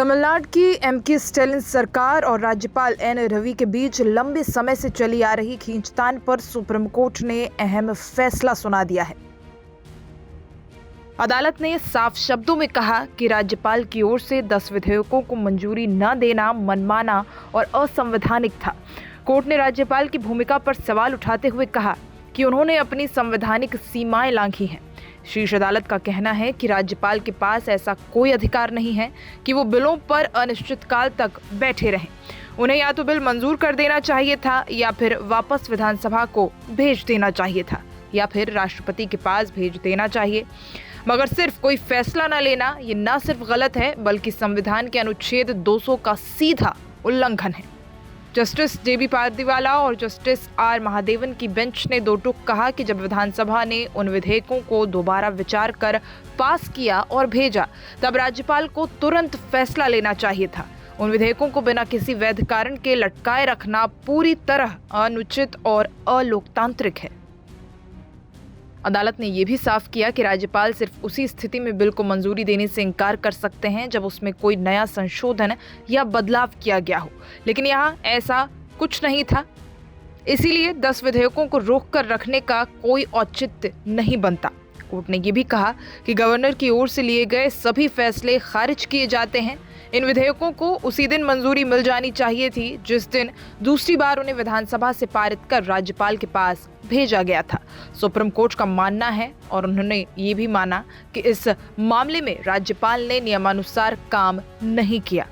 तमिलनाडु की MK. Stalin सरकार और राज्यपाल एन. रवि के बीच लंबे समय से चली आ रही खींचतान पर सुप्रीम कोर्ट ने अहम फैसला सुना दिया है। अदालत ने साफ शब्दों में कहा कि राज्यपाल की ओर से 10 विधेयकों को मंजूरी न देना मनमाना और असंवैधानिक था। कोर्ट ने राज्यपाल की भूमिका पर सवाल उठाते हुए कहा कि उन्होंने अपनी संवैधानिक सीमाएं लांघी हैं। शीर्ष अदालत का कहना है कि राज्यपाल के पास ऐसा कोई अधिकार नहीं है कि वो बिलों पर अनिश्चितकाल तक बैठे रहें। उन्हें या तो बिल मंजूर कर देना चाहिए था या फिर वापस विधानसभा को भेज देना चाहिए था या फिर राष्ट्रपति के पास भेज देना चाहिए, मगर सिर्फ कोई फैसला न लेना ये न सिर्फ गलत है बल्कि संविधान के अनुच्छेद 200 का सीधा उल्लंघन है। Justice JB. पारदीवाला और जस्टिस आर. महादेवन की बेंच ने दो टूक कहा कि जब विधानसभा ने उन विधेयकों को दोबारा विचार कर पास किया और भेजा तब राज्यपाल को तुरंत फैसला लेना चाहिए था। उन विधेयकों को बिना किसी वैध कारण के लटकाए रखना पूरी तरह अनुचित और अलोकतांत्रिक है। अदालत ने यह भी साफ किया कि राज्यपाल सिर्फ उसी स्थिति में बिल को मंजूरी देने से इनकार कर सकते हैं जब उसमें कोई नया संशोधन या बदलाव किया गया हो, लेकिन यहाँ ऐसा कुछ नहीं था। इसीलिए 10 विधेयकों को रोक कर रखने का कोई औचित्य नहीं बनता। कोर्ट ने यह भी कहा कि गवर्नर की ओर से लिए गए सभी फैसले खारिज किए जाते हैं। इन विधेयकों को उसी दिन मंजूरी मिल जानी चाहिए थी जिस दिन दूसरी बार उन्हें विधानसभा से पारित कर राज्यपाल के पास भेजा गया था। सुप्रीम कोर्ट का मानना है और उन्होंने ये भी माना कि इस मामले में राज्यपाल ने नियमानुसार काम नहीं किया।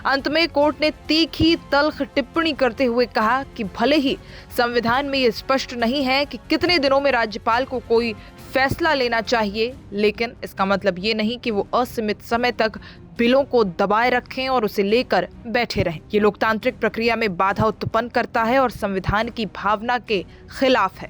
अंत में कोर्ट ने तीखी तल्ख टिप्पणी करते हुए कहा कि भले ही संविधान में ये स्पष्ट नहीं है कि कितने दिनों में राज्यपाल को कोई फैसला लेना चाहिए, लेकिन इसका मतलब ये नहीं कि वो असीमित समय तक बिलों को दबाए रखें और उसे लेकर बैठे रहें। ये लोकतांत्रिक प्रक्रिया में बाधा उत्पन्न करता है और संविधान की भावना के खिलाफ है।